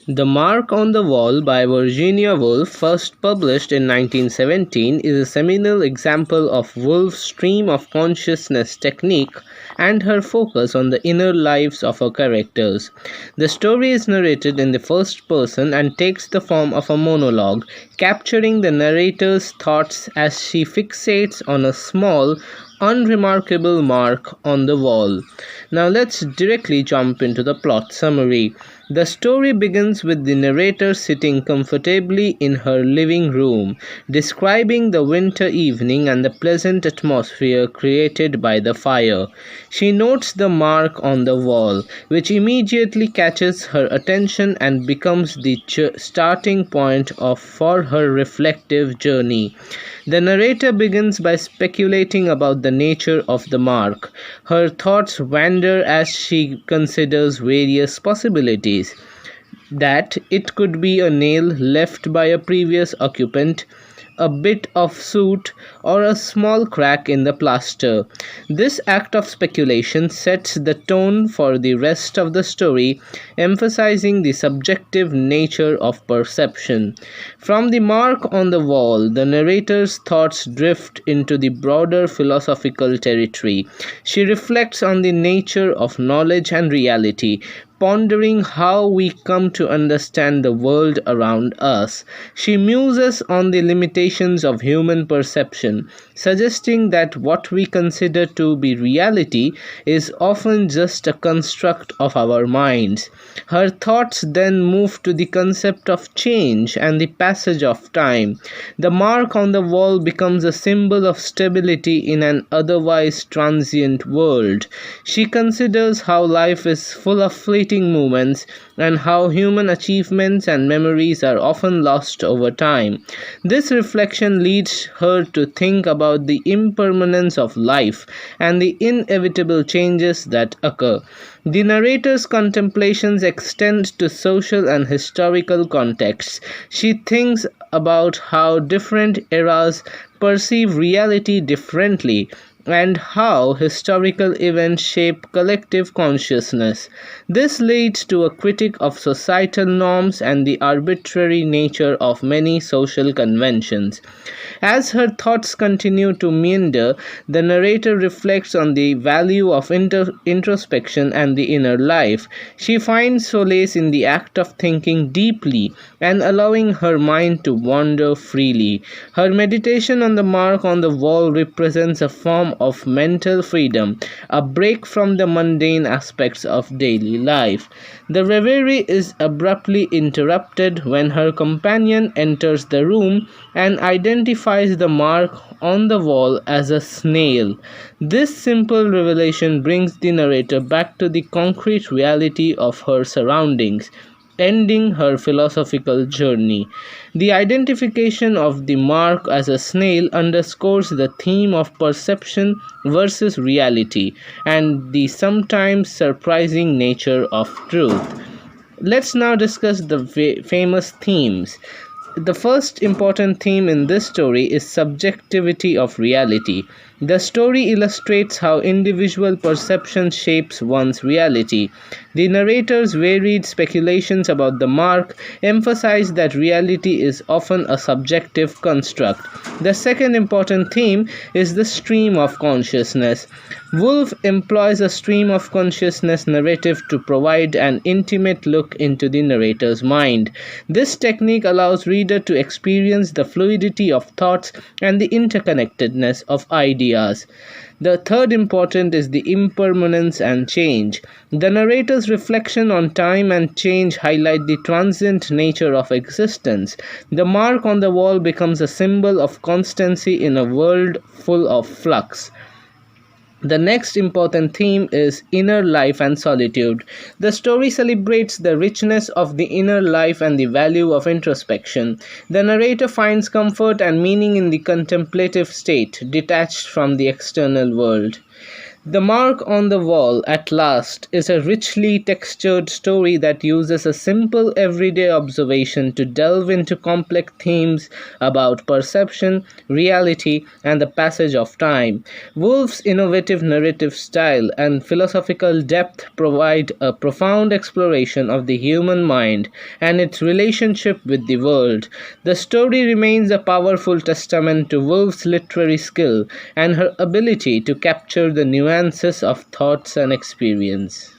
The Mark on the Wall by Virginia Woolf, first published in 1917, is a seminal example of Woolf's stream of consciousness technique and her focus on the inner lives of her characters. The story is narrated in the first person and takes the form of a monologue, capturing the narrator's thoughts as she fixates on a small, unremarkable mark on the wall. Now let's directly jump into the plot summary. The story begins with the narrator sitting comfortably in her living room, describing the winter evening and the pleasant atmosphere created by the fire. She notes the mark on the wall, which immediately catches her attention and becomes the starting point for her reflective journey. The narrator begins by speculating about the nature of the mark. Her thoughts wander as she considers various possibilities. That it could be a nail left by a previous occupant, a bit of soot, or a small crack in the plaster. This act of speculation sets the tone for the rest of the story, emphasizing the subjective nature of perception. From the mark on the wall, the narrator's thoughts drift into the broader philosophical territory. She reflects on the nature of knowledge and reality, pondering how we come to understand the world around us. She muses on the limitations of human perception, suggesting that what we consider to be reality is often just a construct of our minds. Her thoughts then move to the concept of change and the passage of time. The mark on the wall becomes a symbol of stability in an otherwise transient world. She considers how life is full of fleeting moments and how human achievements and memories are often lost over time. This reflection leads her to think about the impermanence of life and the inevitable changes that occur. The narrator's contemplations extend to social and historical contexts. She thinks about how different eras perceive reality differently and how historical events shape collective consciousness. This leads to a critique of societal norms and the arbitrary nature of many social conventions. As her thoughts continue to meander, the narrator reflects on the value of introspection and the inner life. She finds solace in the act of thinking deeply and allowing her mind to wander freely. Her meditation on the mark on the wall represents a form of mental freedom, a break from the mundane aspects of daily life. The reverie is abruptly interrupted when her companion enters the room and identifies the mark on the wall as a snail. This simple revelation brings the narrator back to the concrete reality of her surroundings, ending her philosophical journey. The identification of the mark as a snail underscores the theme of perception versus reality and the sometimes surprising nature of truth. Let's now discuss the famous themes. The first important theme in this story is subjectivity of reality. The story illustrates how individual perception shapes one's reality. The narrator's varied speculations about the mark emphasize that reality is often a subjective construct. The second important theme is the stream of consciousness. Woolf employs a stream of consciousness narrative to provide an intimate look into the narrator's mind. This technique allows reader to experience the fluidity of thoughts and the interconnectedness of ideas. The third important is the impermanence and change. The narrator's reflection on time and change highlight the transient nature of existence. The mark on the wall becomes a symbol of constancy in a world full of flux. The next important theme is inner life and solitude. The story celebrates the richness of the inner life and the value of introspection. The narrator finds comfort and meaning in the contemplative state, detached from the external world. The Mark on the Wall, at last, is a richly textured story that uses a simple everyday observation to delve into complex themes about perception, reality, and the passage of time. Woolf's innovative narrative style and philosophical depth provide a profound exploration of the human mind and its relationship with the world. The story remains a powerful testament to Woolf's literary skill and her ability to capture the nuances of thoughts and experience.